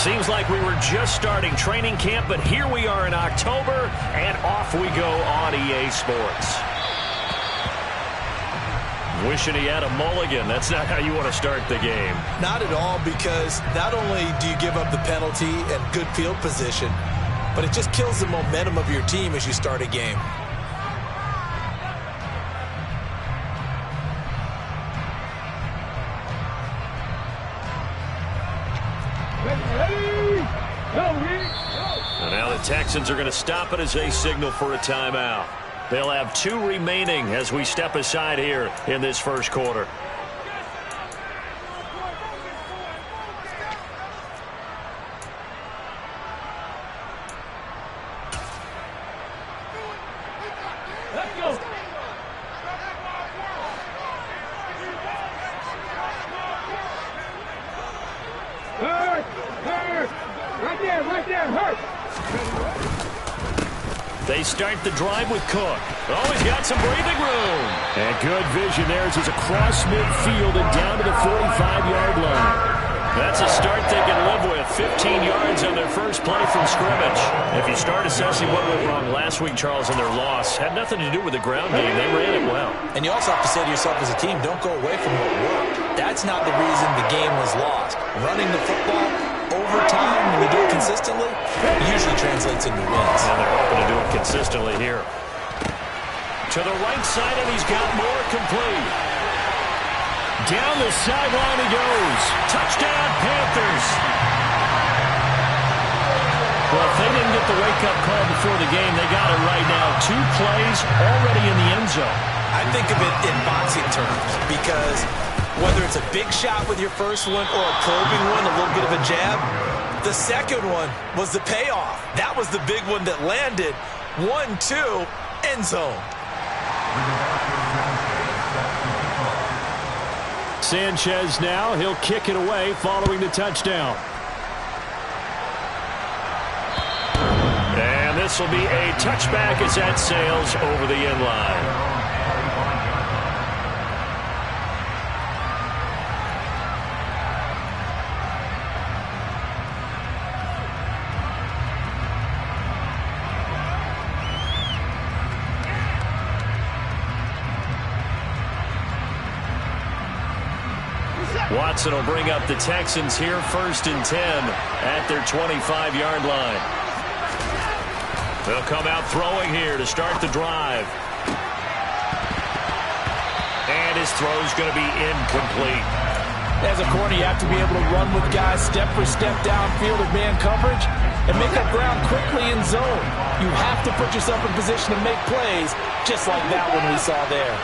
Seems like we were just starting training camp, but here we are in October, and off we go on EA Sports. Wishing he had a mulligan. That's not how you want to start the game. Not at all, because not only do you give up the penalty and good field position, but it just kills the momentum of your team as you start a game. And now the Texans are going to stop it as they signal for a timeout. They'll have 2 remaining as we step aside here in this first quarter. Let's go. Hurt. Right there, hurt. They start the drive with Cook. Oh, he's got some breathing room. And good vision there as he's across midfield and down to the 45-yard line. That's a start they can live with. 15 yards on their first play from scrimmage. If you start assessing what went wrong last week, Charles, in their loss, had nothing to do with the ground game. They ran it well. And you also have to say to yourself as a team, don't go away from what worked. That's not the reason the game was lost. Running the football over time, when you do it consistently, it usually translates into wins. And they're hoping to do it consistently here. To the right side, and he's got more complete. Down the sideline he goes. Touchdown, Panthers. Well, if they didn't get the wake-up call before the game, they got it right now. 2 plays already in the end zone. I think of it in boxing terms, because whether it's a big shot with your first one or a probing one, a little bit of a jab, the second one was the payoff. That was the big one that landed. 1-2, end zone. Sanchez now, he'll kick it away following the touchdown. And this will be a touchback as that sails over the end line. Watson will bring up the Texans here, 1st and 10 at their 25-yard line. They'll come out throwing here to start the drive. And his throw's going to be incomplete. As a corner, you have to be able to run with guys step for step downfield of man coverage and make up ground quickly in zone. You have to put yourself in position to make plays, just like that one we saw there.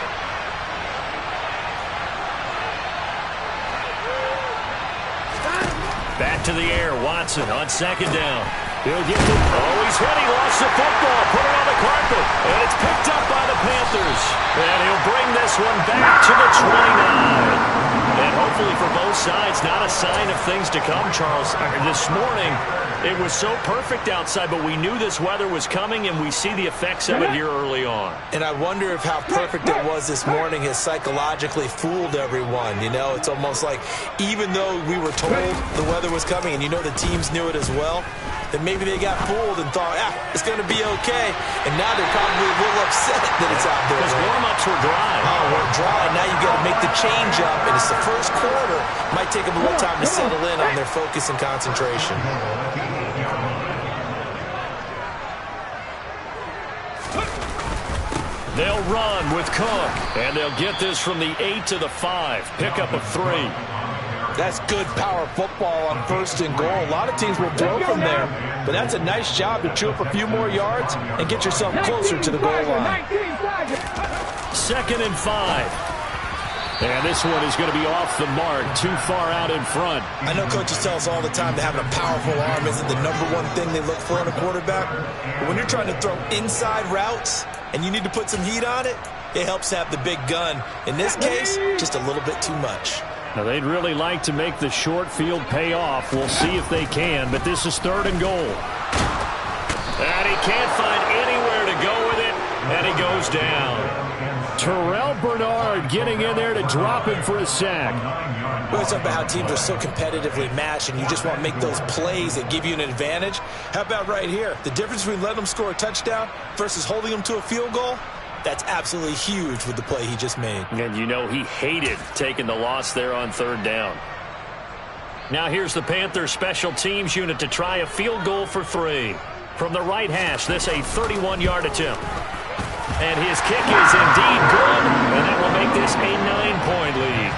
Back to the air, Watson on 2nd down. He'll get it. Oh, he's hit. He lost the football. Put it on the carpet. And it's picked up by the Panthers. And he'll bring this one back to the 29. And hopefully for both sides, not a sign of things to come, Charles. This morning, it was so perfect outside, but we knew this weather was coming, and we see the effects of it here early on. And I wonder if how perfect it was this morning has psychologically fooled everyone. You know, it's almost like even though we were told the weather was coming, and you know the teams knew it as well, that maybe they got fooled and thought, it's going to be okay. And now they're probably a little upset that it's out there. Because warm-ups were dry. Oh, we're dry. Now you've got to make the change up, and it's the first quarter. Might take them a little time to settle in on their focus and concentration. They'll run with Cook, and they'll get this from the 8 to the 5. Pickup of 3. That's good power football on 1st and goal. A lot of teams will throw from there, but that's a nice job to chew up a few more yards and get yourself closer to the goal line. 2nd and 5. And this one is going to be off the mark, too far out in front. I know coaches tell us all the time that having a powerful arm isn't the #1 thing they look for in a quarterback. But when you're trying to throw inside routes and you need to put some heat on it, it helps to have the big gun. In this case, just a little bit too much. Now, they'd really like to make the short field pay off. We'll see if they can, but this is 3rd and goal. And he can't find anywhere to go with it, and he goes down. Terrell Bernard guard getting in there to drop him for a sack. We always talk about how teams are so competitively matched and you just want to make those plays that give you an advantage. How about right here? The difference between letting them score a touchdown versus holding them to a field goal, that's absolutely huge with the play he just made. And you know he hated taking the loss there on third down. Now here's the Panthers special teams unit to try a field goal for 3. From the right hash, this a 31-yard attempt. And his kick is indeed good, and that will make this a 9-point lead.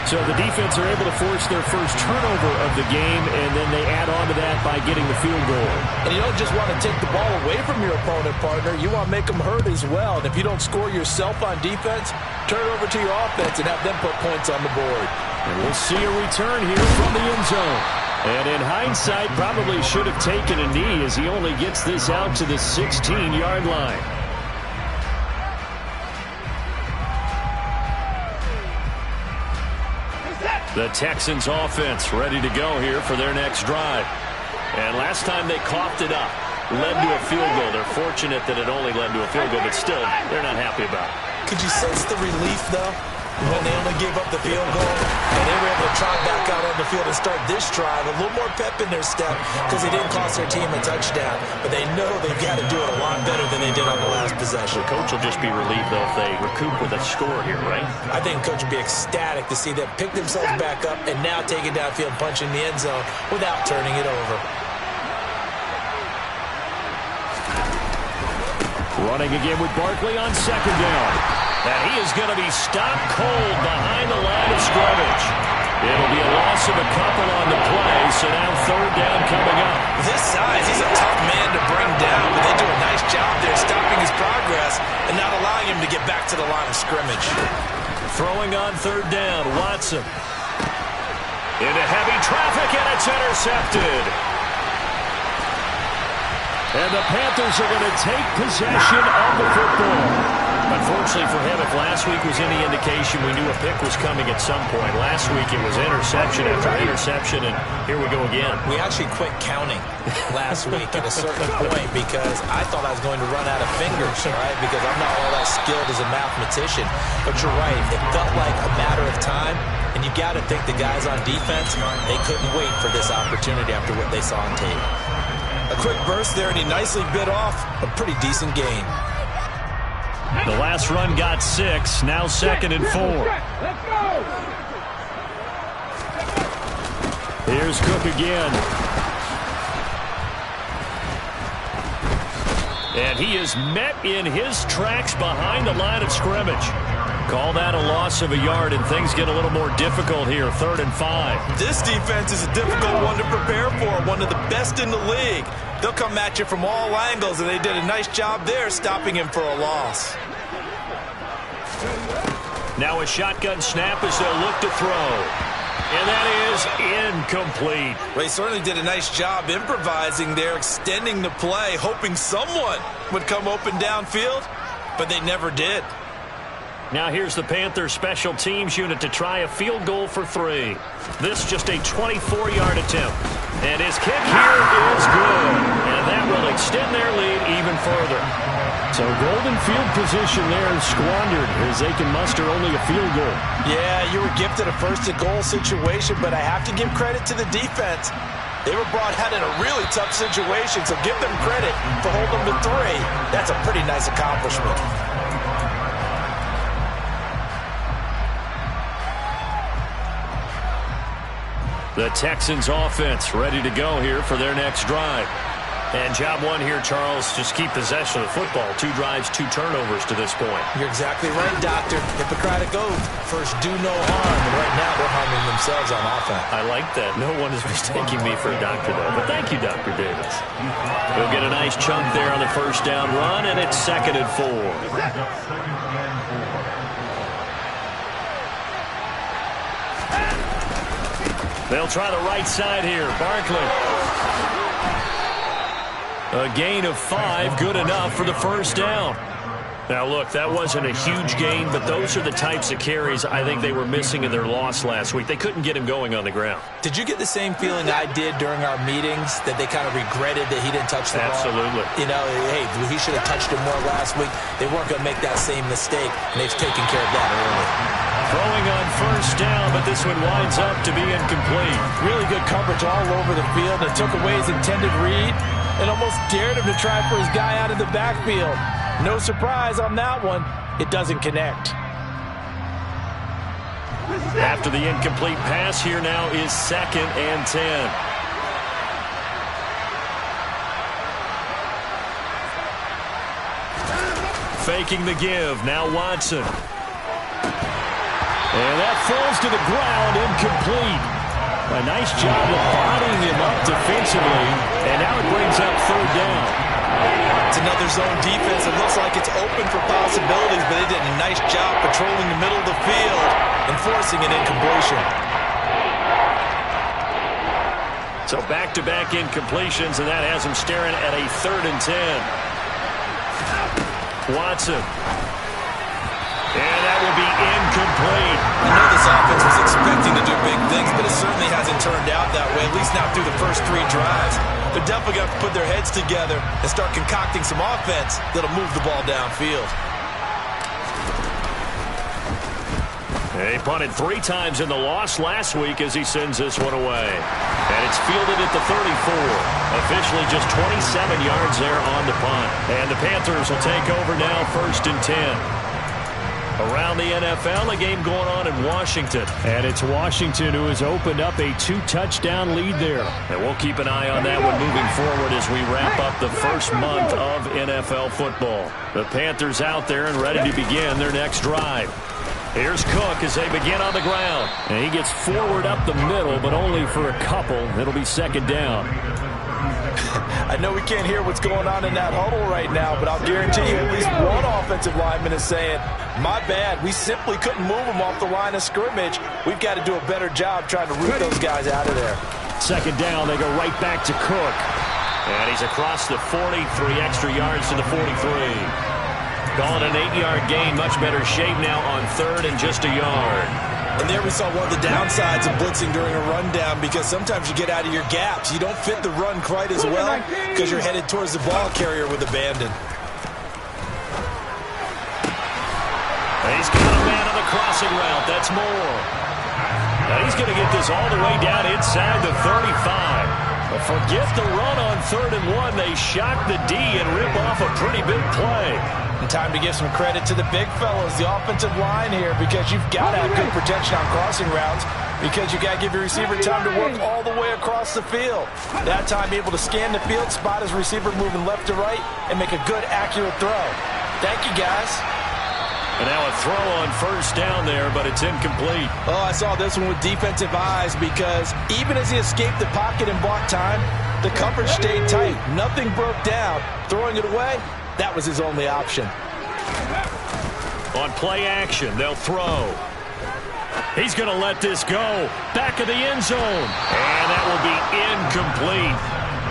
So the defense are able to force their first turnover of the game, and then they add on to that by getting the field goal. And you don't just want to take the ball away from your opponent, partner. You want to make them hurt as well. And if you don't score yourself on defense, turn it over to your offense and have them put points on the board. And we'll see a return here from the end zone. And in hindsight, probably should have taken a knee as he only gets this out to the 16-yard line. The Texans offense ready to go here for their next drive. And last time they coughed it up, led to a field goal. They're fortunate that it only led to a field goal, but still, they're not happy about it. Could you sense the relief, though, when they only gave up the field goal and they were able to trot back out on the field and start this drive? A little more pep in their step because they didn't cost their team a touchdown, but they know they've got to do it a lot better than they did on the last possession. The coach will just be relieved, though, if they recoup with a score here, right? I think coach would be ecstatic to see them pick themselves back up and now take it downfield and punch in the end zone without turning it over. Running again with Barkley on second down. And he is going to be stopped cold behind the line of scrimmage. It'll be a loss of a couple on the play, so now third down coming up. This size, he's a tough man to bring down, but they do a nice job there stopping his progress and not allowing him to get back to the line of scrimmage. Throwing on third down, Watson. Into heavy traffic, and it's intercepted. And the Panthers are going to take possession of the football. Unfortunately for him, if last week was any indication, we knew a pick was coming at some point. Last week it was interception after interception, and here we go again. We actually quit counting last week at a certain point because I thought I was going to run out of fingers, right? Because I'm not all that skilled as a mathematician. But you're right, it felt like a matter of time, and you got to think the guys on defense, they couldn't wait for this opportunity after what they saw on tape. A quick burst there, and he nicely bit off a pretty decent gain. The last run got 6, now second and 4. Let's go! Here's Cook again. And he is met in his tracks behind the line of scrimmage. Call that a loss of a yard, and things get a little more difficult here, 3rd and 5. This defense is a difficult one to prepare for, one of the best in the league. They'll come at you from all angles, and they did a nice job there stopping him for a loss. Now a shotgun snap as they'll look to throw. And that is incomplete. Well, he certainly did a nice job improvising there, extending the play, hoping someone would come open downfield, but they never did. Now here's the Panthers special teams unit to try a field goal for 3. This just a 24-yard attempt. And his kick here is good. And that will extend their lead even further. So golden field position there squandered as they can muster only a field goal. Yeah, you were gifted a first-and-goal situation, but I have to give credit to the defense. They were brought out in a really tough situation, so give them credit for holding them to 3. That's a pretty nice accomplishment. The Texans offense ready to go here for their next drive. And job one here, Charles, just keep possession of the football. 2 drives, 2 turnovers to this point. You're exactly right, Doctor. Hippocratic oath. First, do no harm. And right now, they're harming themselves on offense. I like that. No one is mistaking me for a doctor, though. But thank you, Dr. Davis. We'll get a nice chunk there on the first down run, and it's 2nd and 4. They'll try the right side here. Barkley. A gain of 5, good enough for the first down. Now, look, that wasn't a huge gain, but those are the types of carries I think they were missing in their loss last week. They couldn't get him going on the ground. Did you get the same feeling I did during our meetings, that they kind of regretted that he didn't touch the ball? Absolutely. You know, hey, he should have touched him more last week. They weren't going to make that same mistake, and they've taken care of that early. Throwing on first down, but this one winds up to be incomplete. Really good coverage all over the field. It took away his intended read and almost dared him to try for his guy out of the backfield. No surprise on that one. It doesn't connect. After the incomplete pass, here now is 2nd and 10. Faking the give. Now Watson. And that falls to the ground, incomplete. A nice job of bodying him up defensively. And now it brings up 3rd down. It's another zone defense. It looks like it's open for possibilities, but they did a nice job patrolling the middle of the field and forcing an incompletion. So back-to-back incompletions, and that has him staring at a 3rd and 10. Watson. And that will be incomplete. I know this offense was expecting to do big things, but it certainly hasn't turned out that way, at least not through the first 3 drives. They're definitely going to put their heads together and start concocting some offense that'll move the ball downfield. He punted 3 times in the loss last week as he sends this one away. And it's fielded at the 34. Officially just 27 yards there on the punt. And the Panthers will take over now, 1st and 10. Around the NFL, a game going on in Washington. And it's Washington who has opened up a 2-touchdown lead there. And we'll keep an eye on that one moving forward as we wrap up the first month of NFL football. The Panthers out there and ready to begin their next drive. Here's Cook as they begin on the ground. And he gets forward up the middle, but only for a couple. It'll be 2nd down. I know we can't hear what's going on in that huddle right now, but I'll guarantee you at least one offensive lineman is saying, my bad, we simply couldn't move them off the line of scrimmage. We've got to do a better job trying to root those guys out of there. 2nd down, they go right back to Cook. And he's across the 40, 3 extra yards to the 43. Calling an 8-yard gain, much better shape now on 3rd and just a yard. And there we saw one of the downsides of blitzing during a rundown, because sometimes you get out of your gaps. You don't fit the run quite as well because you're headed towards the ball carrier with abandon. He's got a man on the crossing route. That's Moore. Now he's going to get this all the way down inside the 35. But forget the run on 3rd and 1. They shock the D and rip off a pretty big play. And time to give some credit to the big fellows, the offensive line here, because you've got to have good protection on crossing routes, because you got to give your receiver time to work all the way across the field. That time able to scan the field, spot his receiver moving left to right, and make a good, accurate throw. Thank you, guys. And now a throw on 1st down there, but it's incomplete. Oh, I saw this one with defensive eyes, because even as he escaped the pocket and bought time, the coverage stayed tight. Nothing broke down. Throwing it away, that was his only option. On play action, they'll throw. He's going to let this go. Back of the end zone. And that will be incomplete.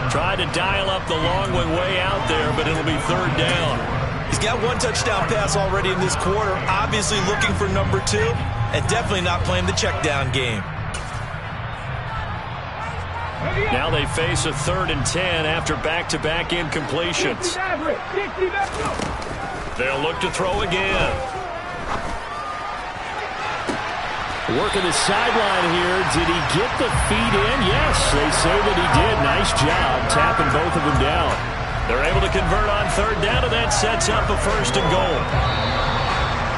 Tried to dial up the long one way out there, but it'll be 3rd down. He's got 1 touchdown pass already in this quarter, obviously looking for number 2, and definitely not playing the check down game. Now they face a 3rd and 10 after back-to-back incompletions. They'll look to throw again. Working the sideline here. Did he get the feet in? Yes, they say that he did. Nice job tapping both of them down. They're able to convert on 3rd down, and that sets up a 1st and goal.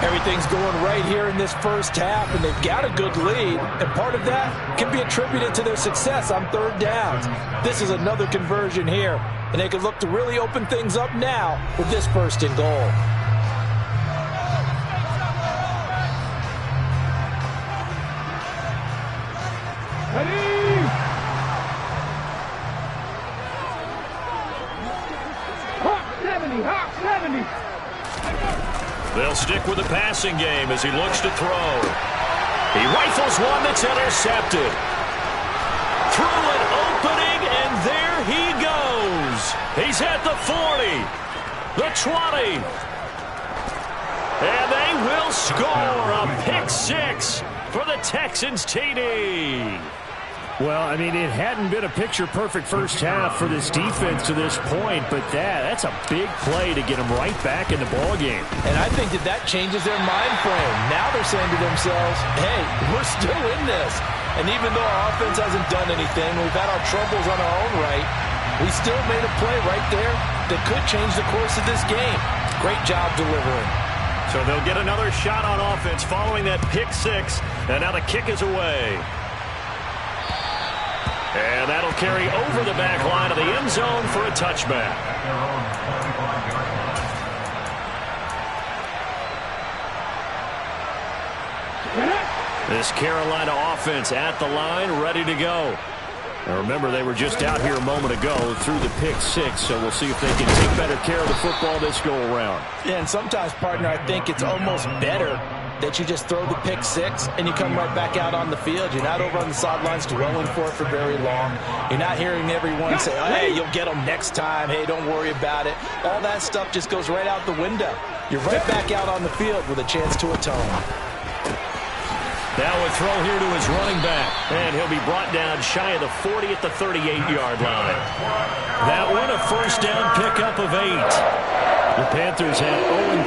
Everything's going right here in this first half, and they've got a good lead, and part of that can be attributed to their success on 3rd downs. This is another conversion here, and they can look to really open things up now with this 1st and goal. They'll stick with the passing game as he looks to throw. He rifles one that's intercepted. Through an opening, and there he goes. He's at the 40, the 20, And they will score a pick six for the Texans TD. Well, I mean, it hadn't been a picture-perfect first half for this defense to this point, but that's a big play to get them right back in the ballgame. And I think that changes their mind frame. Now they're saying to themselves, hey, we're still in this. And even though our offense hasn't done anything, we've had our troubles on our own right, we still made a play right there that could change the course of this game. Great job delivering. So they'll get another shot on offense following that pick six, and now the kick is away. And that'll carry over the back line of the end zone for a touchback. This Carolina offense at the line, ready to go. Now remember, they were just out here a moment ago through the pick six, so we'll see if they can take better care of the football this go-around. Yeah, and sometimes, partner, I think it's almost better that you just throw the pick six and you come right back out on the field. You're not over on the sidelines dwelling for it for very long. You're not hearing everyone say, oh, hey, you'll get them next time. Hey, don't worry about it. All that stuff just goes right out the window. You're right back out on the field with a chance to atone. Now a throw here to his running back, and he'll be brought down shy of the 40 at the 38-yard line. That one, a first down pickup of 8. The Panthers had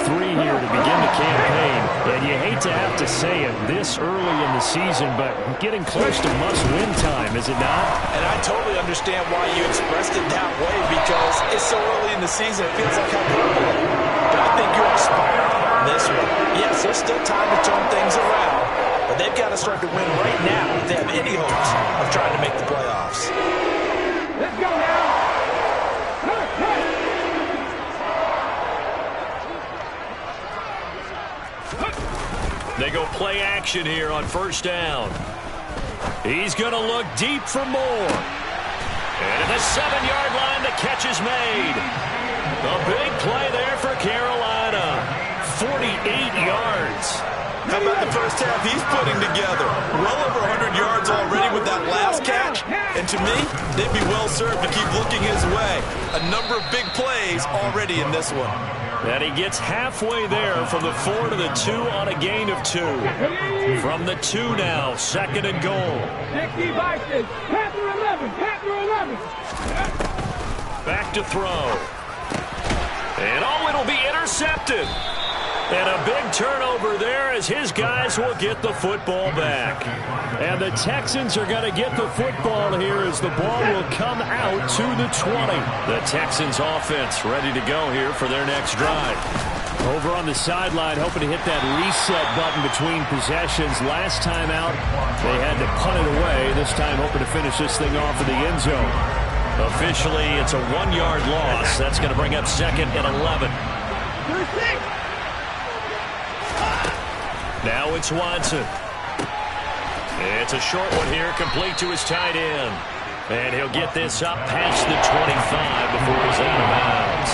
0-3 here to begin the campaign, and you hate to have to say it this early in the season, but getting close to must-win time, is it not? And I totally understand why you expressed it that way, because it's so early in the season, it feels like hyperbole. But I think you're spot on this one. Yes, there's still time to turn things around, but they've got to start to win right now if they have any hopes of trying to make the playoffs. Let's go now. They go play action here on first down. He's going to look deep for more. And at the 7-yard line, the catch is made. A big play there for Carolina. 48 yards. How about the first half he's putting together? Well over 100 yards already with that last catch. And to me, they'd be well served to keep looking his way. A number of big plays already in this one. And he gets halfway there from the 4 to the 2 on a gain of 2. From the 2 now, second and goal. Panther 11, Panther 11. Back to throw. And it'll be intercepted. And a big turnover there as his guys will get the football back. And the Texans are going to get the football here as the ball will come out to the 20. The Texans offense ready to go here for their next drive. Over on the sideline, hoping to hit that reset button between possessions. Last time out, they had to punt it away. This time hoping to finish this thing off in the end zone. Officially, it's a 1-yard loss. That's going to bring up second and 11. Now it's Watson. It's a short one here, complete to his tight end. And he'll get this up past the 25 before he's out of bounds.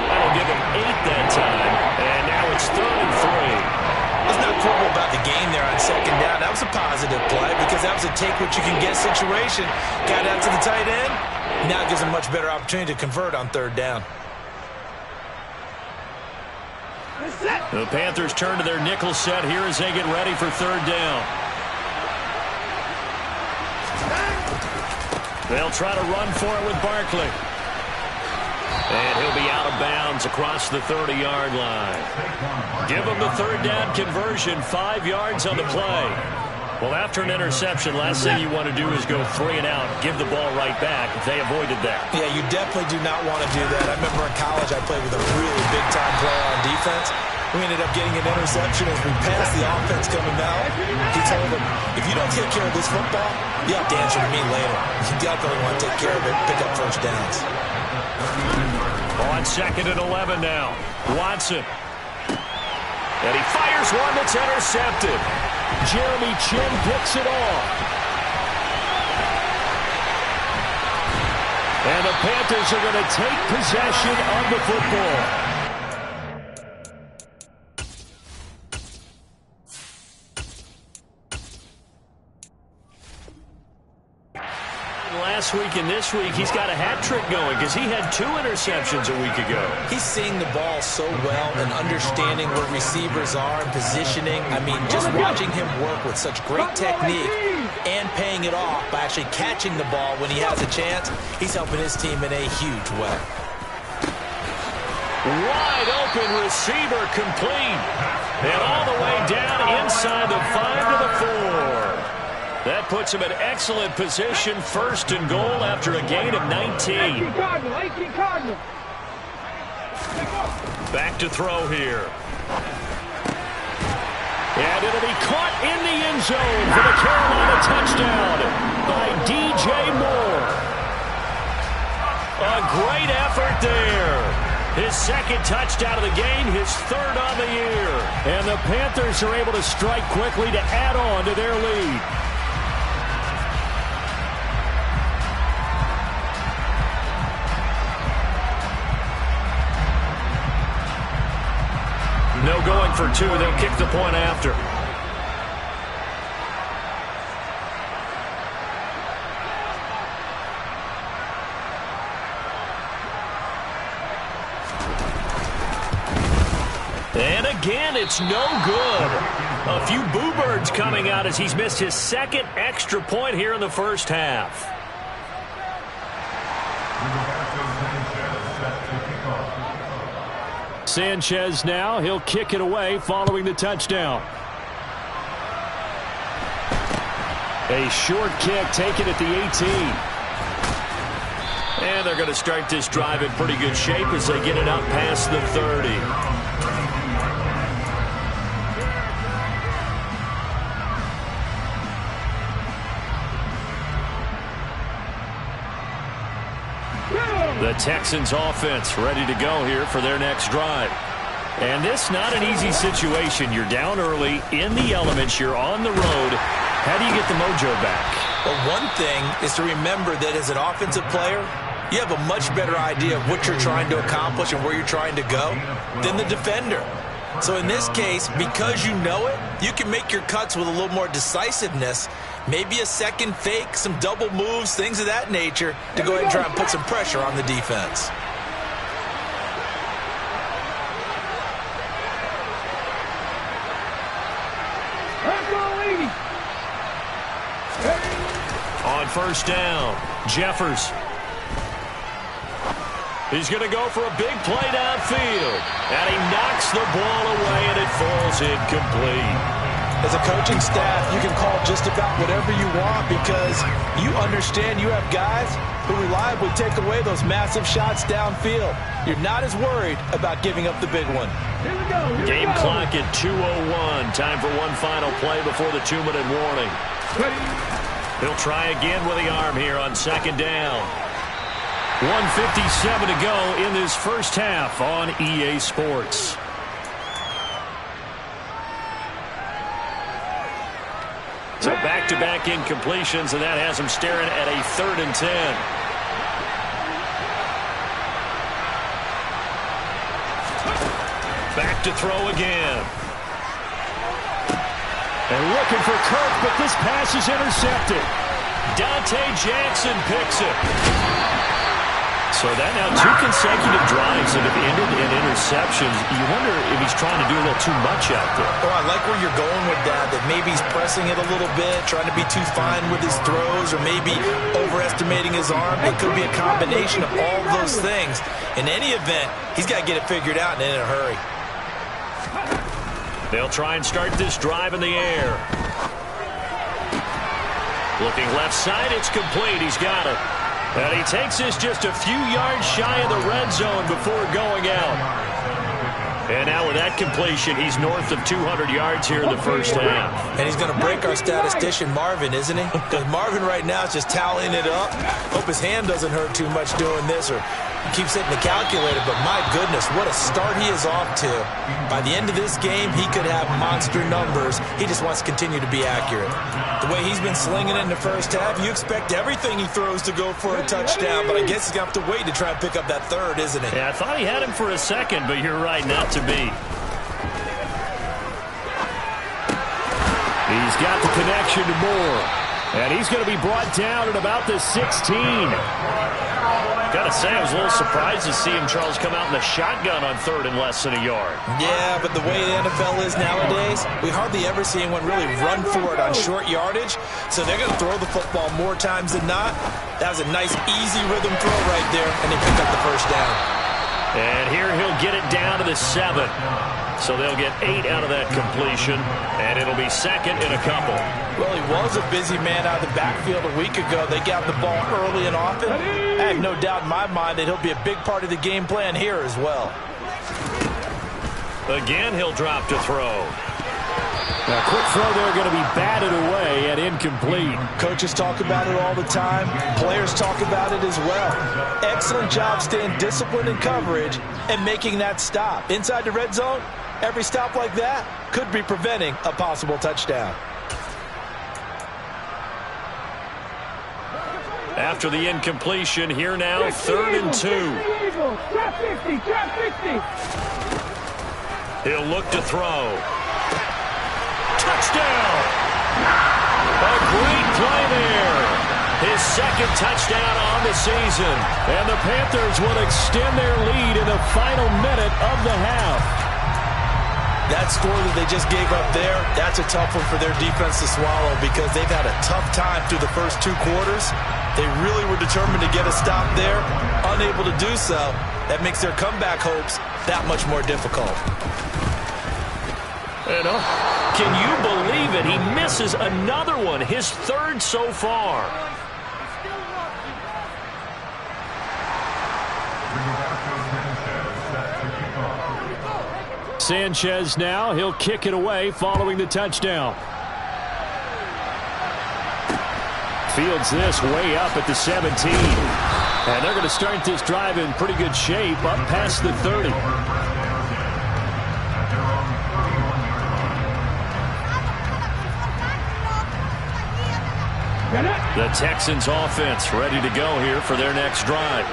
That'll give him 8 that time. And now it's 3rd and 3. There's not trouble about the game there on second down. That was a positive play because that was a take-what-you-can-get situation. Got out to the tight end. Now it gives him a much better opportunity to convert on 3rd down. The Panthers turn to their nickel set here as they get ready for 3rd down. They'll try to run for it with Barkley. And he'll be out of bounds across the 30-yard line. Give him the 3rd down conversion, 5 yards on the play. Well, after an interception, last thing you want to do is go 3 and out, give the ball right back. They avoided that. Yeah, you definitely do not want to do that. I remember in college I played with a really big-time player on defense. We ended up getting an interception as we passed the offense coming down. He told him, if you don't take care of this football, you have to answer to me later. You definitely want to take care of it, pick up first downs. On 2nd and 11 now, Watson. And he fires one that's intercepted. Jeremy Chin picks it off. And the Panthers are going to take possession of the football. last week and this week, he's got a hat trick going because he had 2 interceptions a week ago. He's seeing the ball so well and understanding where receivers are and positioning. I mean, just watching him work with such great technique and paying it off by actually catching the ball when he has a chance, he's helping his team in a huge way. Wide open receiver complete. And all the way down inside the 5 to the 4. That puts him in excellent position, 1st and goal after a gain of 19. Back to throw here. And it'll be caught in the end zone for the Carolina touchdown by DJ Moore. A great effort there. His 2nd touchdown of the game, his 3rd on the year. And the Panthers are able to strike quickly to add on to their lead. No going for 2. They'll kick the point after. And again, it's no good. A few boo birds coming out as he's missed his 2nd extra point here in the first half. Sanchez now, he'll kick it away following the touchdown. A short kick taken at the 18. And they're going to start this drive in pretty good shape as they get it up past the 30. The Texans offense ready to go here for their next drive. And this not an easy situation. You're down early, in the elements, you're on the road. How do you get the mojo back? Well, one thing is to remember that as an offensive player, you have a much better idea of what you're trying to accomplish and where you're trying to go than the defender. So in this case, because you know it, you can make your cuts with a little more decisiveness. Maybe a second fake, some double moves, things of that nature to go ahead and try and put some pressure on the defense. On 1st down, Jeffers. He's going to go for a big play downfield. And he knocks the ball away, and it falls incomplete. As a coaching staff, you can call just about whatever you want because you understand you have guys who reliably take away those massive shots downfield. You're not as worried about giving up the big one. Game clock at 2:01. Time for one final play before the 2-minute warning. He'll try again with the arm here on 2nd down. 1:57 to go in this first half on EA Sports. So back-to-back incompletions, and that has him staring at a 3rd and 10. Back to throw again. And looking for Kirk, but this pass is intercepted. Dante Jackson picks it. So that now 2 consecutive drives that have ended in interceptions. You wonder if he's trying to do a little too much out there. Oh, I like where you're going with that maybe he's pressing it a little bit, trying to be too fine with his throws, or maybe overestimating his arm. It could be a combination of all those things. In any event, he's got to get it figured out and in a hurry. They'll try and start this drive in the air. Looking left side, it's complete. He's got it. And he takes this just a few yards shy of the red zone before going out. And now with that completion, he's north of 200 yards here in the first half. And he's going to break our statistician, Marvin, isn't he? Because Marvin right now is just tallying it up. Hope his hand doesn't hurt too much doing this, or keeps hitting the calculator. But my goodness, what a start he is off to. By the end of this game, he could have monster numbers. He just wants to continue to be accurate. The way he's been slinging it in the first half, you expect everything he throws to go for a touchdown. But I guess he's going to have to wait to try and pick up that third, isn't it? Yeah, I thought he had him for a second, but you're right, not to be. He's got the connection to Moore. And he's going to be brought down at about the 16. Got to say, I was a little surprised to see him, Charles, come out in the shotgun on third and less than a yard. Yeah, but the way the NFL is nowadays, we hardly ever see anyone really run for it on short yardage. So they're going to throw the football more times than not. That was a nice, easy rhythm throw right there, and they pick up the first down. And here he'll get it down to the 7. So they'll get 8 out of that completion, and it'll be second in a couple. Well, he was a busy man out of the backfield a week ago. They got the ball early and often. I have no doubt in my mind that he'll be a big part of the game plan here as well. Again, he'll drop to throw. Now, quick throw there going to be batted away and incomplete. Coaches talk about it all the time. Players talk about it as well. Excellent job staying disciplined in coverage and making that stop. Inside the red zone, every stop like that could be preventing a possible touchdown. After the incompletion, here now, 3rd and 2. Trap 50, trap 50. He'll look to throw. Touchdown! A great play there. His second touchdown on the season. And the Panthers will extend their lead in the final minute of the half. That score that they just gave up there, that's a tough one for their defense to swallow because they've had a tough time through the first 2 quarters. They really were determined to get a stop there, unable to do so. That makes their comeback hopes that much more difficult. And can you believe it? He misses another one, his 3rd so far. Sanchez now, he'll kick it away following the touchdown. Fields this way up at the 17. And they're going to start this drive in pretty good shape up past the 30. The Texans offense ready to go here for their next drive.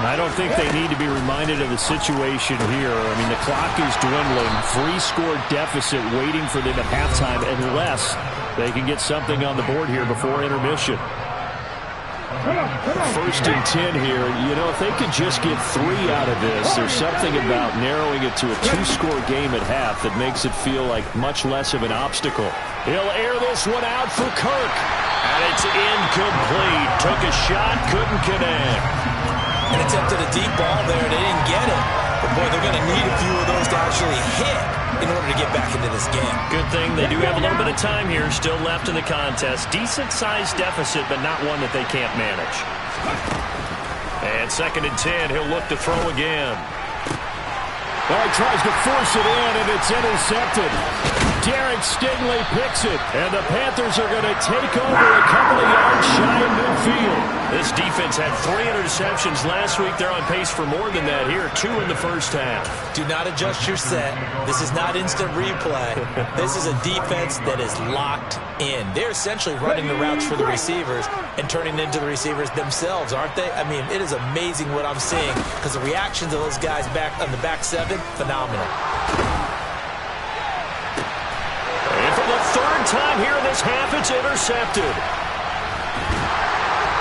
I don't think they need to be reminded of the situation here. I mean, the clock is dwindling. 3-score deficit waiting for them at halftime unless they can get something on the board here before intermission. 1st and 10 here. You know, if they could just get 3 out of this, there's something about narrowing it to a 2-score game at half that makes it feel like much less of an obstacle. He'll air this one out for Kirk. And it's incomplete. Took a shot, couldn't connect. And attempted a deep ball there, they didn't get it. But, boy, they're going to need a few of those to actually hit in order to get back into this game. Good thing they do have a little bit of time here still left in the contest. Decent-sized deficit, but not one that they can't manage. And 2nd and 10, he'll look to throw again. Well, he tries to force it in, and it's intercepted. Derek Stingley picks it, and the Panthers are going to take over a couple of yards shy of midfield. This defense had 3 interceptions last week. They're on pace for more than that here, 2 in the first half. Do not adjust your set. This is not instant replay. This is a defense that is locked in. They're essentially running the routes for the receivers and turning into the receivers themselves, aren't they? I mean, it is amazing what I'm seeing because the reactions of those guys back on the back 7, phenomenal. And for the 3rd time here in this half, it's intercepted.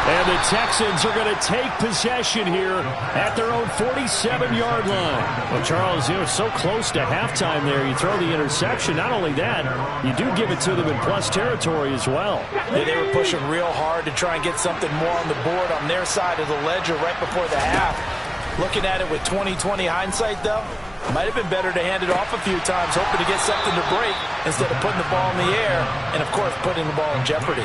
And the Texans are going to take possession here at their own 47-yard line. Well, Charles, so close to halftime there. You throw the interception. Not only that, you do give it to them in plus territory as well. Yeah, they were pushing real hard to try and get something more on the board on their side of the ledger right before the half. Looking at it with 20/20 hindsight, though, might have been better to hand it off a few times, hoping to get something to break instead of putting the ball in the air and, of course, putting the ball in jeopardy.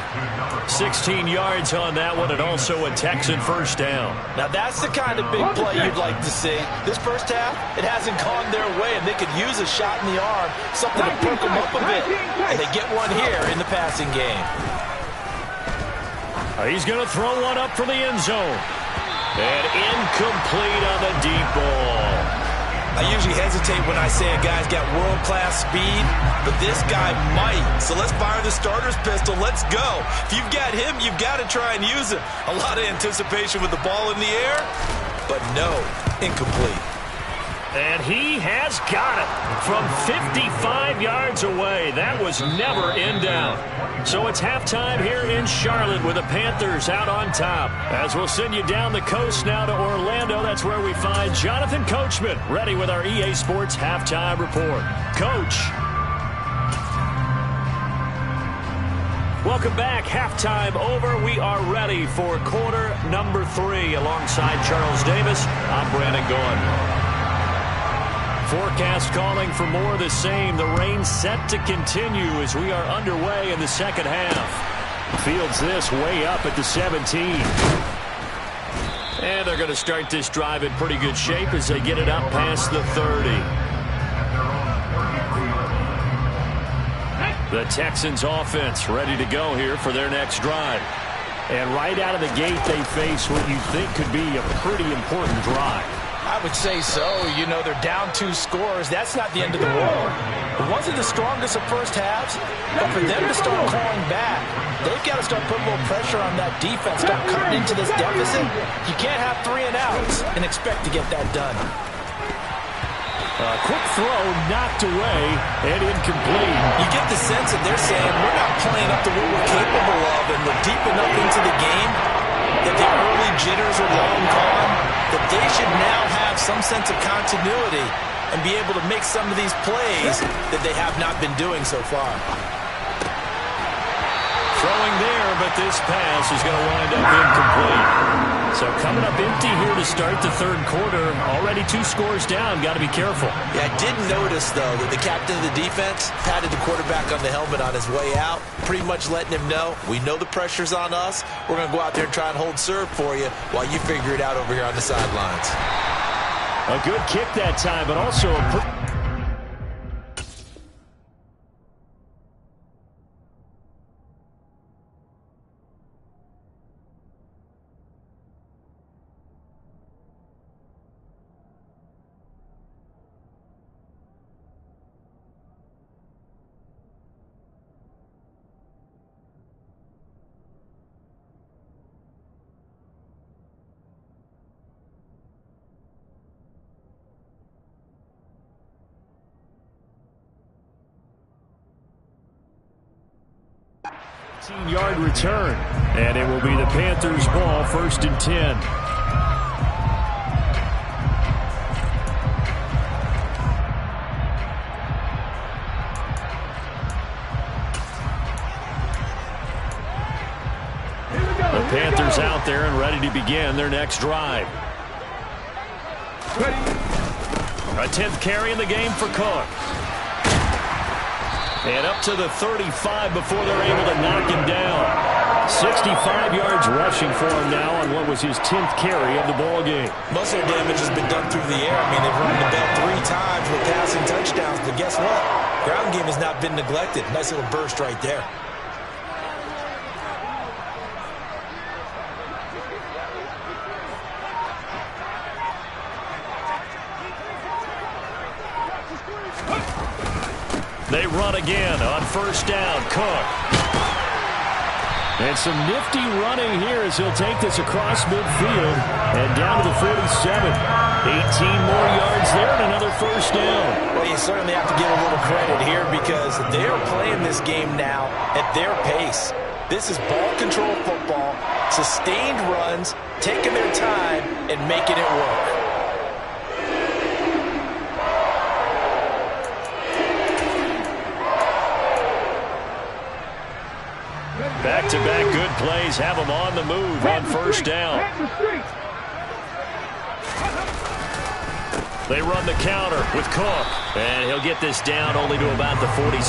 16 yards on that one and also a Texan first down. Now, that's the kind of big play you'd like to see. This first half, it hasn't gone their way, and they could use a shot in the arm, something to perk them up a bit. And they get one here in the passing game. He's going to throw one up for the end zone. And incomplete on the deep ball. I usually hesitate when I say a guy's got world-class speed, but this guy might. So let's fire the starter's pistol. Let's go. If you've got him, you've got to try and use him. A lot of anticipation with the ball in the air, but no, incomplete. And he has got it from 55 yards away. That was never in doubt. So it's halftime here in Charlotte with the Panthers out on top. As we'll send you down the coast now to Orlando, that's where we find Jonathan Coachman ready with our EA Sports Halftime Report. Coach. Welcome back. Halftime over. We are ready for quarter number 3. Alongside Charles Davis, I'm Brandon Gaudin. Forecast calling for more of the same. The rain set to continue as we are underway in the second half. Fields this way up at the 17. And they're going to start this drive in pretty good shape as they get it up past the 30. The Texans offense ready to go here for their next drive. And right out of the gate, they face what you think could be a pretty important drive. I would say so. You know, they're down 2 scores. That's not the end of the world. It wasn't the strongest of first halves, but for them to start clawing back, they've got to start putting a little pressure on that defense, start cutting into this deficit. You can't have 3 and outs and expect to get that done. A quick throw knocked away and incomplete. You get the sense that they're saying we're not playing up to what we're capable of, and we're deep enough into the game that the early jitters are long gone, that they should now have some sense of continuity and be able to make some of these plays that they have not been doing so far. Throwing there, but this pass is going to wind up incomplete. So coming up empty here to start the third quarter. Already 2 scores down. Got to be careful. Yeah, I did notice, though, that the captain of the defense patted the quarterback on the helmet on his way out, pretty much letting him know, we know the pressure's on us. We're going to go out there and try and hold serve for you while you figure it out over here on the sidelines. A good kick that time, but also a... yard return, and it will be the Panthers' ball, 1st and 10. The Panthers out there and ready to begin their next drive. A 10th carry in the game for Cook. And up to the 35 before they're able to knock him down. 65 yards rushing for him now on what was his 10th carry of the ballgame. Muscle damage has been done through the air. I mean, they've run the ball 3 times with passing touchdowns, but guess what? Ground game has not been neglected. Nice little burst right there. They run again on 1st down. Cook. And some nifty running here as he'll take this across midfield and down to the 47. 18 more yards there and another 1st down. Well, you certainly have to give a little credit here because they are playing this game now at their pace. This is ball control football, sustained runs, taking their time and making it work. Back-to-back good plays have them on the move on 1st down. They run the counter with Cook, and he'll get this down only to about the 46.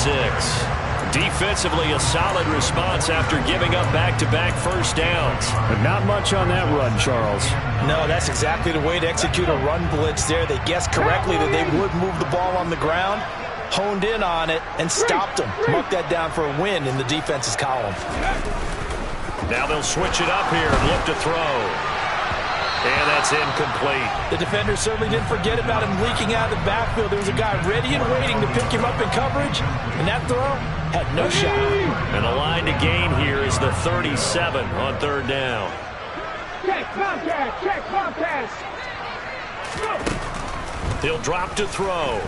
Defensively, a solid response after giving up back-to-back 1st downs. But not much on that run, Charles. No, that's exactly the way to execute a run blitz there. They guessed correctly that they would move the ball on the ground, honed in on it, and stopped them. Mark that down for a win in the defense's column. Now they'll switch it up here and look to throw. And that's incomplete. The defender certainly didn't forget about him leaking out of the backfield. There was a guy ready and waiting to pick him up in coverage, and that throw had no shot. And the line to gain here is the 37 on 3rd down. Check, Comcast, check, Comcast. He'll drop to throw.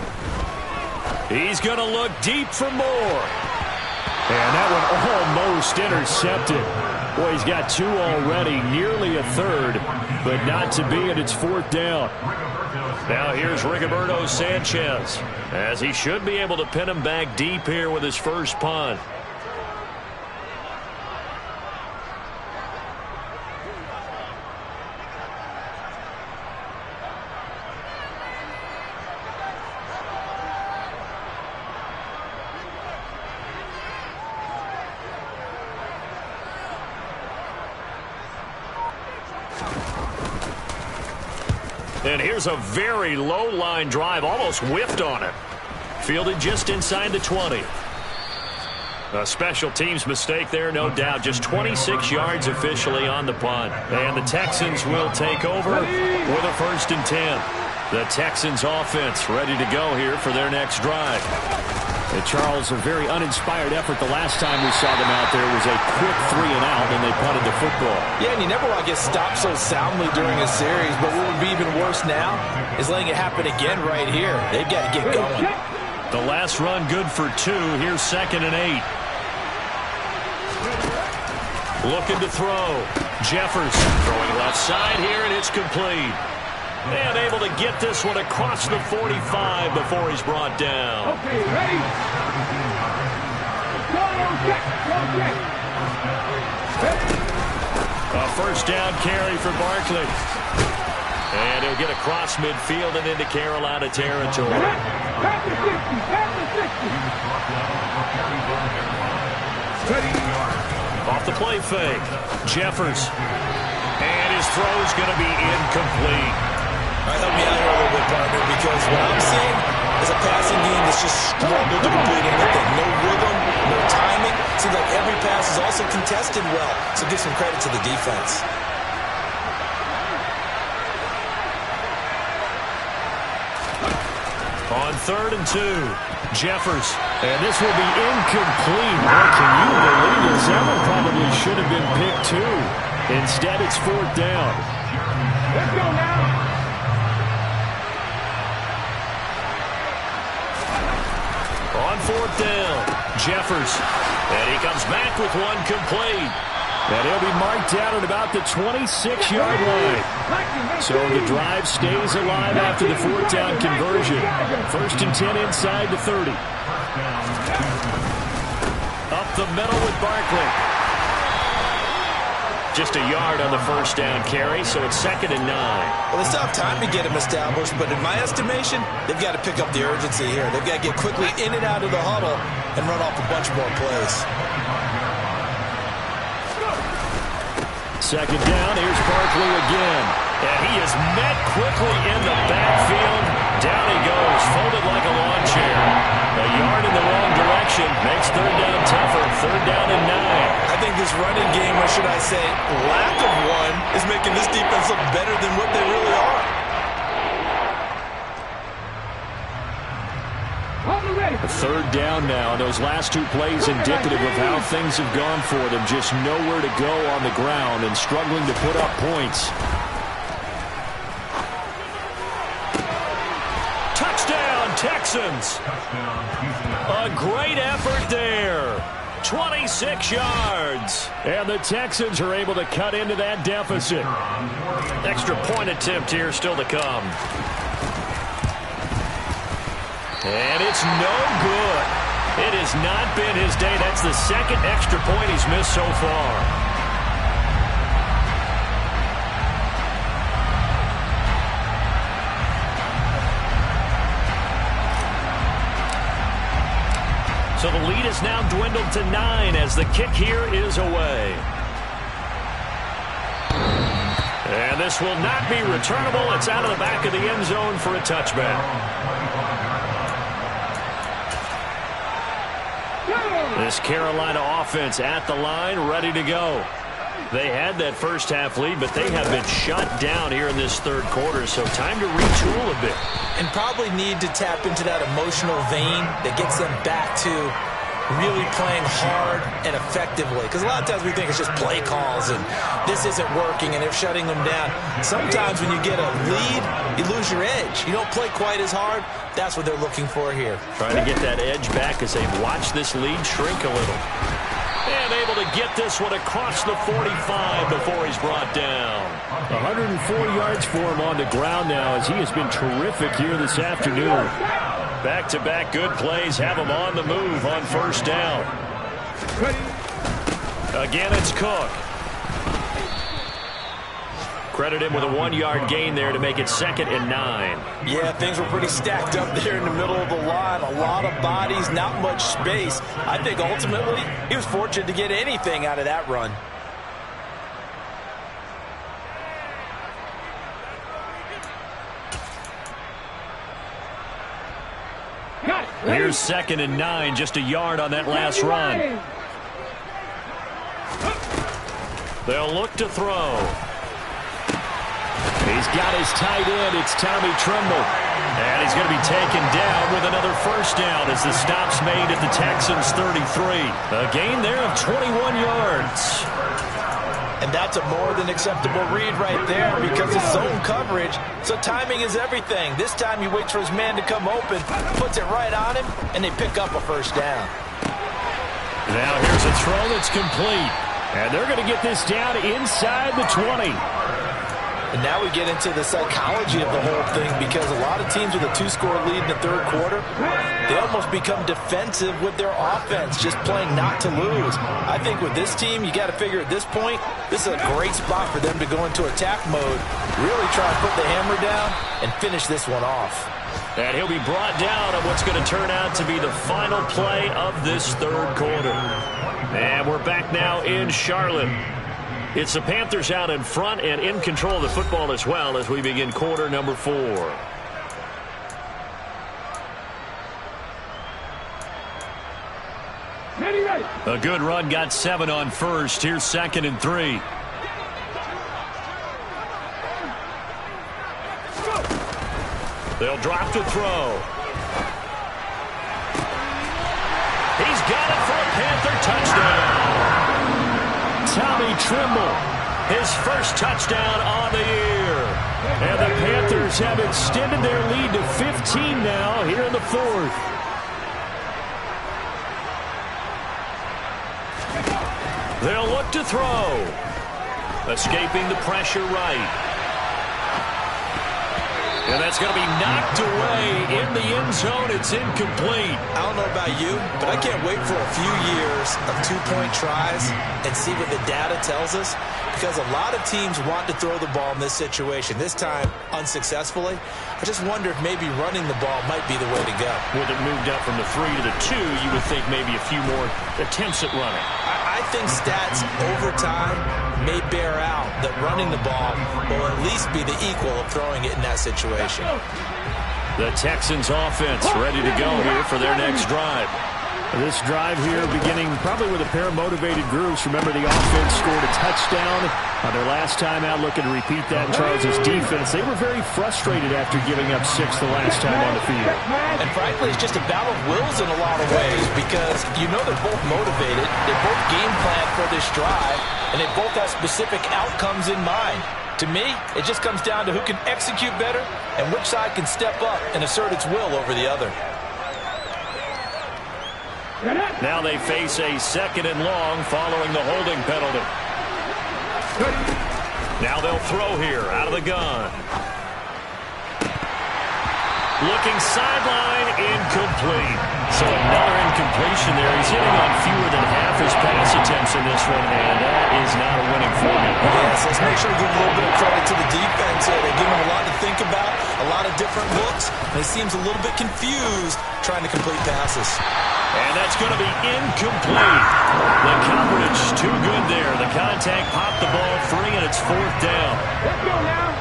He's going to look deep for more. And that one almost intercepted. Boy, he's got 2 already, nearly a third, but not to be, and it's 4th down. Now here's Rigoberto Sanchez, as he should be able to pin him back deep here with his first punt. And here's a very low line drive, almost whiffed on it. Fielded just inside the 20. A special teams mistake there, no doubt. Just 26 yards officially on the punt. And the Texans will take over with a 1st and 10. The Texans offense ready to go here for their next drive. And Charles, a very uninspired effort. The last time we saw them out there was a quick 3 and out, and they punted the football. Yeah, and you never want to get stopped so soundly during a series, but what would be even worse now is letting it happen again right here. They've got to get going. The last run good for 2. Here's 2nd and 8. Looking to throw. Jeffers throwing left side here, and it's complete. And able to get this one across the 45 before he's brought down. Okay, ready? Go, check. A 1st down carry for Barkley. And he'll get across midfield and into Carolina territory. Pass the 60, pass the 60. Ready? Off the play fake. Jeffers. And his throw's going to be incomplete. All right, help me out here a little bit, partner, because what I'm seeing is a passing game that's just struggled to complete anything. No rhythm, no timing. Seems like every pass is also contested well, so give some credit to the defense. On 3rd and 2, Jeffers. And this will be incomplete. Boy, can you believe this? That one probably should have been picked too. Instead, it's 4th down. Let's go now. On 4th down, Jeffers. And he comes back with one complete. And he'll be marked down at about the 26-yard line. So the drive stays alive after the 4th down conversion. 1st and 10 inside the 30. Up the middle with Barkley. Just a yard on the 1st down carry, so it's 2nd and 9. Well, they still have time to get him established, but in my estimation, they've got to pick up the urgency here. They've got to get quickly in and out of the huddle and run off a bunch more plays. 2nd down, here's Barkley again. And he is met quickly in the backfield. Down he goes, folded like a lawn chair. A yard in the wrong direction makes 3rd down tougher. 3rd down and 9. I think this running game, or should I say lack of one, is making this defense look better than what they really are. A 3rd down now. Those last 2 plays indicative of how things have gone for them. Just nowhere to go on the ground and struggling to put up points. Touchdown, Texans. A great effort there. 26 yards. And the Texans are able to cut into that deficit. Extra point attempt here still to come. And it's no good. It has not been his day. That's the 2nd extra point he's missed so far. So the lead is now dwindled to 9 as the kick here is away. And this will not be returnable. It's out of the back of the end zone for a touchback. This Carolina offense at the line, ready to go. They had that first half lead, but they have been shut down here in this 3rd quarter, so time to retool a bit. And probably need to tap into that emotional vein that gets them back to really playing hard and effectively. Because a lot of times we think it's just play calls and this isn't working and they're shutting them down. Sometimes when you get a lead, you lose your edge. You don't play quite as hard. That's what they're looking for here. Trying to get that edge back as they watch this lead shrink a little. And able to get this one across the 45 before he's brought down. 104 yards for him on the ground now as he has been terrific here this afternoon. Back-to-back good plays have him on the move on first down. Again, it's Cook. Credit him with a 1-yard gain there to make it 2nd and 9. Yeah, things were pretty stacked up there in the middle of the line. A lot of bodies, not much space. I think ultimately he was fortunate to get anything out of that run. Here's 2nd and 9, just a yard on that last run. They'll look to throw. He's got his tight end. It's Tommy Tremble. And he's going to be taken down with another first down as the stop's made at the Texans' 33. A gain there of 21 yards. And that's a more than acceptable read right there because it's zone coverage, so timing is everything. This time he waits for his man to come open, puts it right on him, and they pick up a first down. Now here's a throw that's complete. And they're going to get this down inside the 20. And now we get into the psychology of the whole thing because a lot of teams with a 2-score lead in the third quarter, they almost become defensive with their offense, just playing not to lose. I think with this team, you got to figure at this point, this is a great spot for them to go into attack mode, really try to put the hammer down and finish this one off. And he'll be brought down on what's going to turn out to be the final play of this third quarter. And we're back now in Charlotte. It's the Panthers out in front and in control of the football as well as we begin quarter number 4. A good run, got 7 on first. Here's 2nd and 3. They'll drop to throw. He's got it for a Panther touchdown. Tommy Tremble, his first touchdown on the year. And the Panthers have extended their lead to 15 now here in the 4th. They'll look to throw. Escaping the pressure right. And that's going to be knocked away in the end zone. It's incomplete. I don't know about you, but I can't wait for a few years of 2-point tries and see what the data tells us. Because a lot of teams want to throw the ball in this situation. This time, unsuccessfully. I just wonder if maybe running the ball might be the way to go. With it moved up from the 3 to the 2, you would think maybe a few more attempts at running. I think stats over time may bear out that running the ball will at least be the equal of throwing it in that situation. The Texans offense ready to go here for their next drive. This drive here beginning probably with a pair of motivated groups. Remember, the offense scored a touchdown on their last time out, looking to repeat that in Charles' defense. They were very frustrated after giving up 6 the last time on the field. And frankly, it's just a battle of wills in a lot of ways because you know they're both motivated. They both game plan for this drive, and they both have specific outcomes in mind. To me, it just comes down to who can execute better and which side can step up and assert its will over the other. Now they face a 2nd and long following the holding penalty. Now they'll throw here out of the gun. Looking sideline, incomplete. So another incompletion there. He's hitting on fewer than half his pass attempts in this one, and that is not a winning formula. Yes, let's make sure we give a little bit of credit to the defense here. They give him a lot to think about, a lot of different looks, and he seems a little bit confused trying to complete passes. And that's going to be incomplete. The coverage too good there. The contact popped the ball free, and it's 4th down. Let's go now.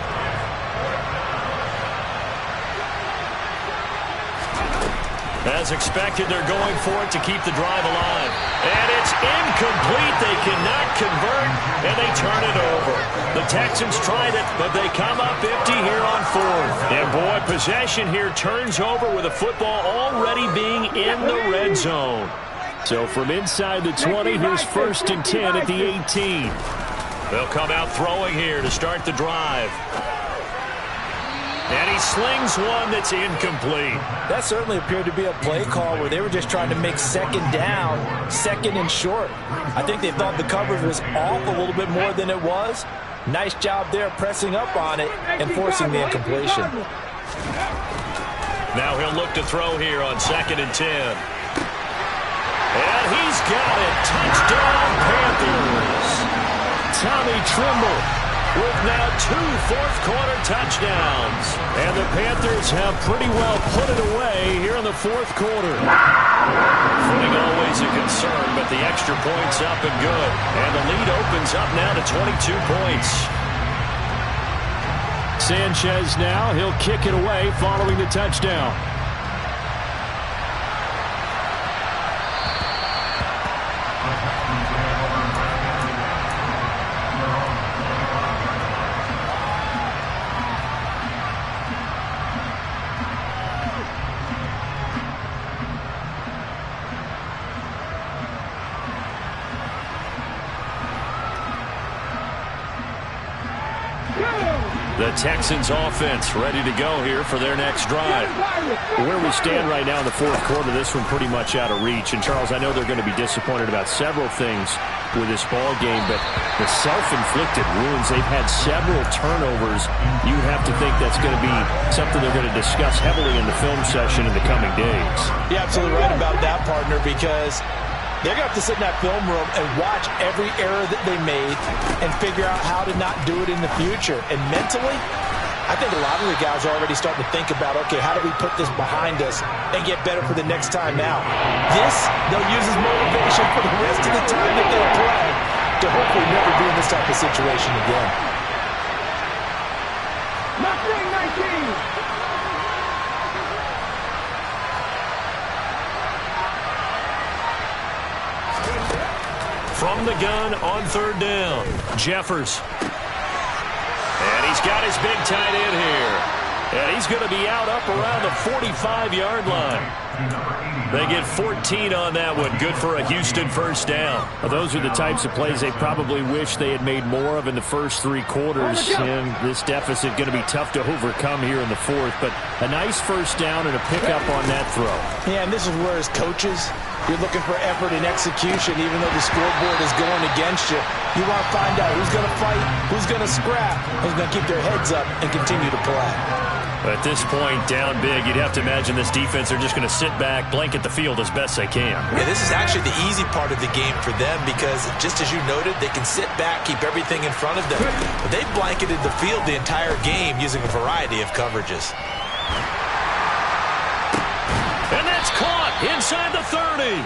As expected, they're going for it to keep the drive alive. And it's incomplete. They cannot convert, and they turn it over. The Texans tried it, but they come up empty here on 4th. And, boy, possession here turns over with the football already being in the red zone. So from inside the 20, here's 1st and 10 at the 18. They'll come out throwing here to start the drive. And he slings one that's incomplete. That certainly appeared to be a play call where they were just trying to make second down, second and short. I think they thought the coverage was off a little bit more than it was. Nice job there pressing up on it and forcing the incompletion. Now he'll look to throw here on 2nd and 10. And he's got it. Touchdown, Panthers. Tommy Tremble with now 2 fourth-quarter touchdowns. And the Panthers have pretty well put it away here in the 4th quarter. Footing always a concern, but the extra point's up and good. And the lead opens up now to 22 points. Sanchez now, he'll kick it away following the touchdown. The Texans offense ready to go here for their next drive. Where we stand right now in the 4th quarter, this one pretty much out of reach. And, Charles, I know they're going to be disappointed about several things with this ball game, but the self-inflicted wounds, they've had several turnovers. You have to think that's going to be something they're going to discuss heavily in the film session in the coming days. You're absolutely right about that, partner, because they're going to have to sit in that film room and watch every error that they made and figure out how to not do it in the future. And mentally, I think a lot of the guys are already starting to think about, okay, how do we put this behind us and get better for the next time out? This, they'll use as motivation for the rest of the time that they'll play to hopefully never be in this type of situation again. Mustang 19. From the gun on 3rd down, Jeffers. And he's got his big tight end here. And he's going to be out up around the 45-yard line. They get 14 on that one. Good for a Houston 1st down. Well, those are the types of plays they probably wish they had made more of in the first 3 quarters. And this deficit going to be tough to overcome here in the 4th. But a nice 1st down and a pickup on that throw. Yeah, and this is where as coaches, you're looking for effort and execution, even though the scoreboard is going against you. You want to find out who's going to fight, who's going to scrap, who's going to keep their heads up and continue to play. At this point, down big, you'd have to imagine this defense are just going to sit back, blanket the field as best they can. Yeah, this is actually the easy part of the game for them because, just as you noted, they can sit back, keep everything in front of them. But they've blanketed the field the entire game using a variety of coverages. And that's caught inside the 30.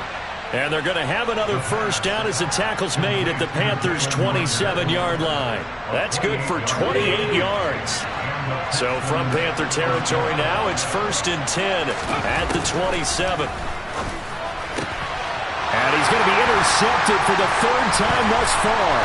And they're going to have another 1st down as the tackle's made at the Panthers' 27-yard line. That's good for 28 yards. So from Panther territory now, it's 1st and 10 at the 27. And he's going to be intercepted for the 3rd time thus far.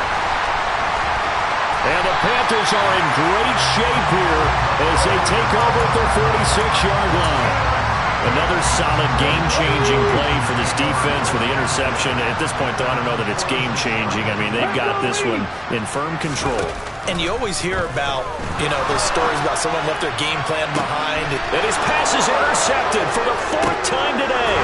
And the Panthers are in great shape here as they take over at their 46-yard line. Another solid game-changing play for this defense with the interception. At this point, though, I don't know that it's game-changing. I mean, they've got this one in firm control. And you always hear about, those stories about someone left their game plan behind. And his pass is intercepted for the 4th time today.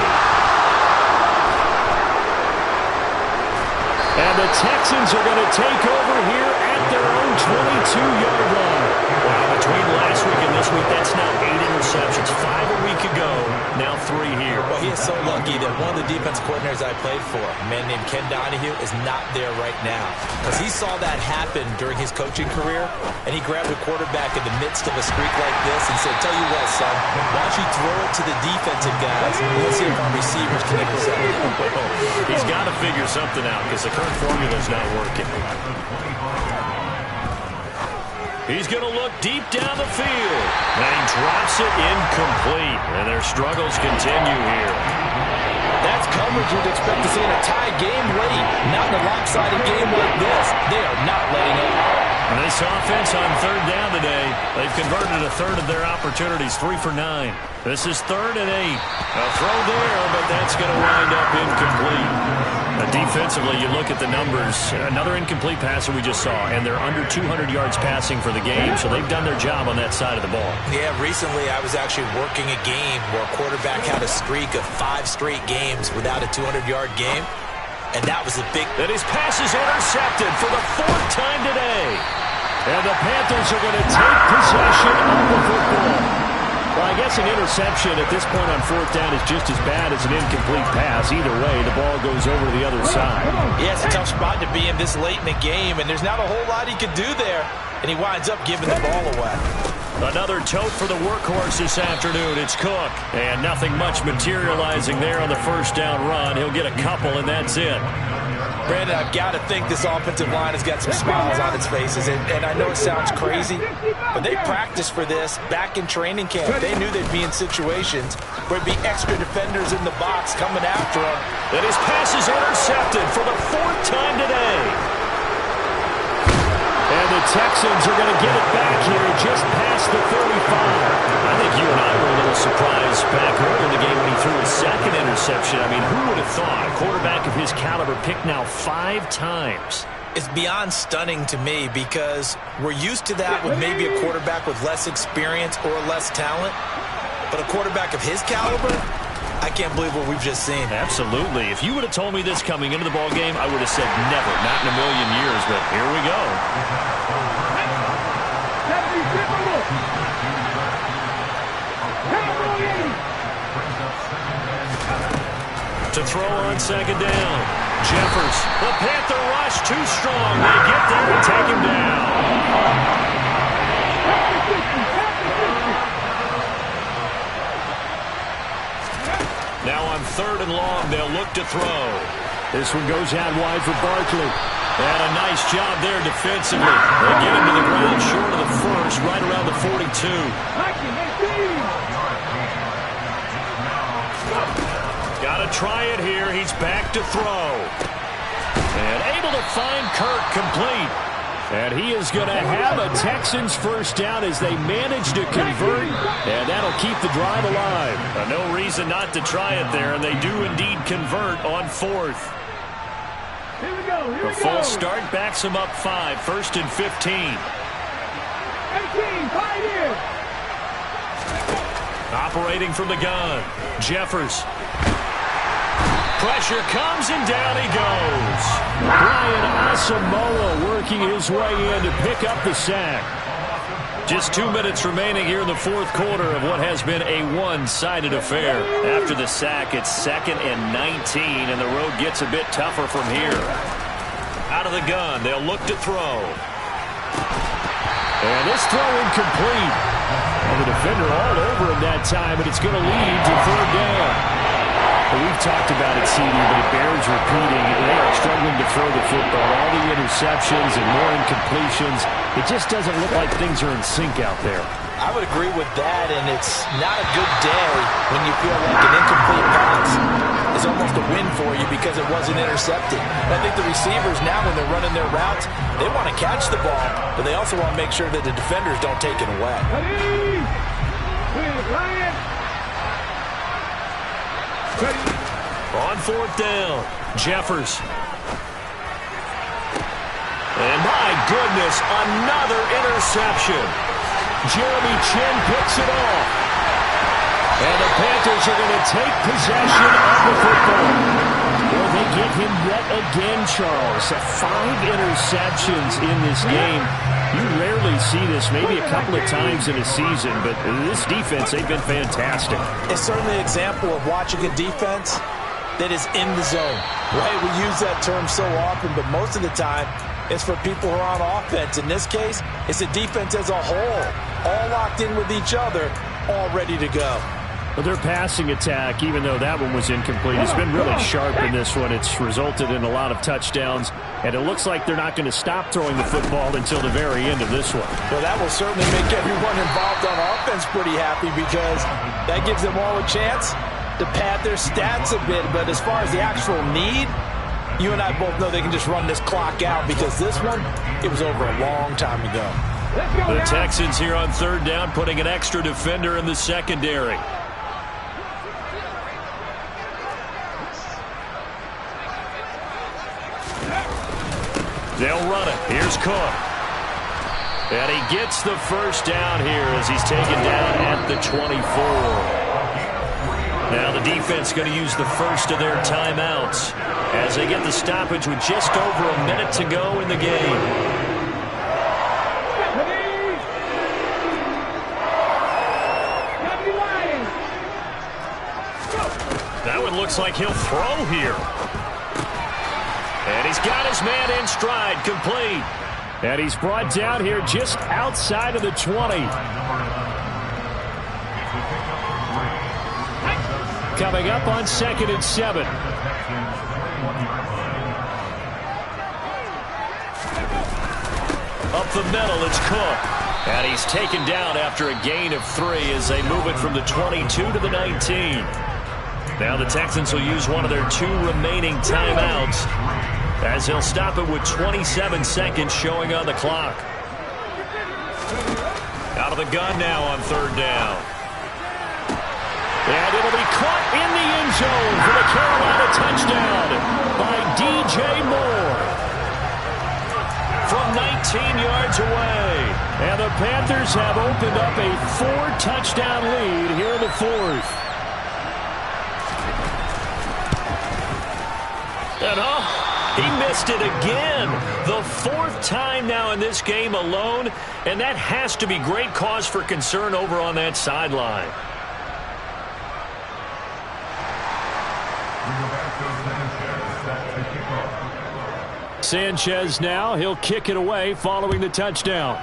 And the Texans are going to take over here at their own 22-yard line. Well, between last week and this week, that's now 8 interceptions. 5 a week ago, now 3 here. Well, he is so lucky that one of the defense coordinators I played for, a man named Ken Donahue, is not there right now. Because he saw that happen during his coaching career, and he grabbed a quarterback in the midst of a streak like this and said, tell you what, son, why don't you throw it to the defensive guys, and let's see if our receivers can intercept it. He's got to figure something out because the current formula's not working. He's going to look deep down the field. And he drops it incomplete. And their struggles continue here. That's coverage you'd expect to see in a tie game late. Not in a lopsided game like this. They are not letting up. And this offense on third down today, they've converted a third of their opportunities, 3 for 9. This is 3rd and 8. A throw there, but that's going to wind up incomplete. Defensively, you look at the numbers. Another incomplete passer we just saw, and they're under 200 yards passing for the game, so they've done their job on that side of the ball. Yeah, recently I was actually working a game where a quarterback had a streak of 5 straight games without a 200-yard game, and that was a big... And his pass is intercepted for the 4th time today. And the Panthers are going to take possession of the football. Well, I guess an interception at this point on 4th down is just as bad as an incomplete pass. Either way, the ball goes over to the other side. Yeah, it's a tough spot to be in this late in the game, and there's not a whole lot he could do there, and he winds up giving the ball away. Another tote for the workhorse this afternoon. It's Cook. And nothing much materializing there on the first down run. He'll get a couple, and that's it. Brandon, I've got to think this offensive line has got some smiles on its faces. And I know it sounds crazy, but they practiced for this back in training camp. They knew they'd be in situations where there'd be extra defenders in the box coming after them. And his pass is intercepted for the 4th time today. And the Texans are going to get it back here just past the 35. I think you and I were a little surprised back early in the game when he threw his 2nd interception. I mean, who would have thought a quarterback of his caliber picked now 5 times? It's beyond stunning to me because we're used to that with maybe a quarterback with less experience or less talent. But a quarterback of his caliber, I can't believe what we've just seen. Absolutely. If you would have told me this coming into the ball game, I would have said never, not in a million years. But here we go. To throw on 2nd down. Jeffers. The Panther rush too strong. They get there and take him down. Now on 3rd and long, they'll look to throw. This one goes out wide for Barkley. And a nice job there defensively. They get him to the ground short of the first, right around the 42. Got to try it here. He's back to throw. And able to find Kirk complete. And he is going to have a Texans first down as they manage to convert. And that'll keep the drive alive. No reason not to try it there. And they do indeed convert on 4th. The full start backs him up 5. 1st and 15. 18, 5 years. Operating from the gun. Jeffers. Pressure comes and down he goes. Brian Asamoah working his way in to pick up the sack. Just 2 minutes remaining here in the 4th quarter of what has been a one-sided affair. After the sack, it's 2nd and 19, and the road gets a bit tougher from here. Out of the gun, they'll look to throw. And this throw incomplete. And the defender all over him that time, but it's going to lead to 3rd down. Well, we've talked about it, CD, but it bears repeating. They are struggling to throw the football. All the interceptions and more incompletions. It just doesn't look like things are in sync out there. I would agree with that, and it's not a good day when you feel like an incomplete pass is almost a win for you because it wasn't intercepted. I think the receivers now, when they're running their routes, they want to catch the ball, but they also want to make sure that the defenders don't take it away. On 4th down, Jeffers. And my goodness, another interception. Jeremy Chin picks it off. And the Panthers are going to take possession of the football. Well, they give him yet again, Charles. 5 interceptions in this game. You rarely see this, maybe a couple of times in a season, but this defense, they've been fantastic. It's certainly an example of watching a defense that is in the zone, right? We use that term so often, but most of the time, it's for people who are on offense. In this case, it's a defense as a whole, all locked in with each other, all ready to go. But their passing attack, even though that one was incomplete, has been really sharp in this one. It's resulted in a lot of touchdowns, and it looks like they're not going to stop throwing the football until the very end of this one. Well, that will certainly make everyone involved on offense pretty happy because that gives them all a chance to pad their stats a bit. But as far as the actual need, You and I both know they can just run this clock out because this one, it was over a long time ago. The Texans here on third down, putting an extra defender in the secondary. They'll run it. Here's Cook. And he gets the first down here as he's taken down at the 24. Now the defense going to use the first of their timeouts as they get the stoppage with just over a minute to go in the game. That one looks like he'll throw here. And he's got his man in stride, complete. And he's brought down here just outside of the 20. Coming up on 2nd and 7. Up the middle, it's Cook. And he's taken down after a gain of 3 as they move it from the 22 to the 19. Now the Texans will use one of their 2 remaining timeouts as they'll stop it with 27 seconds showing on the clock. Out of the gun now on third down. And it'll be caught in the end zone for the Carolina touchdown by DJ Moore. From 19 yards away. And the Panthers have opened up a 4-touchdown lead here in the 4th. And he missed it again. The 4th time now in this game alone, and that has to be great cause for concern over on that sideline. Sanchez now, he'll kick it away following the touchdown.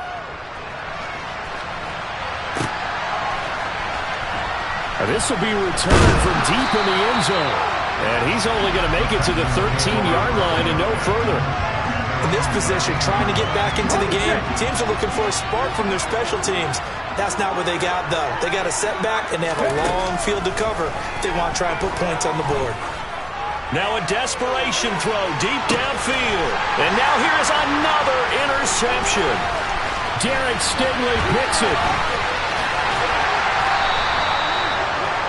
This will be returned from deep in the end zone. And he's only going to make it to the 13-yard line and no further. In this position, trying to get back into the game, teams are looking for a spark from their special teams. That's not what they got, though. They got a setback, and they have a long field to cover if they want to try and put points on the board. Now a desperation throw deep downfield. And now here's another interception. Derek Stingley picks it.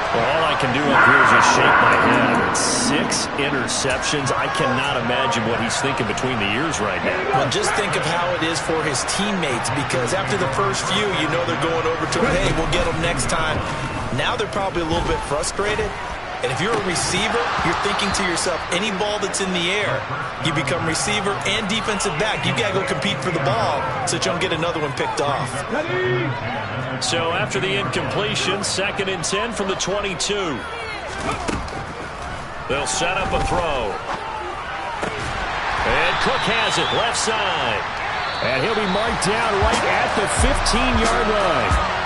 Well, all I can do up here is just shake my head. I mean, 6 interceptions. I cannot imagine what he's thinking between the ears right now. Well, just think of how it is for his teammates, because after the first few, you know they're going over to him, hey, we'll get them next time. Now they're probably a little bit frustrated. And if you're a receiver, you're thinking to yourself, any ball that's in the air, you become receiver and defensive back. You got to go compete for the ball so that you don't get another one picked off. So after the incompletion, 2nd and 10 from the 22. They'll set up a throw. And Cook has it, left side. And he'll be marked down right at the 15-yard line.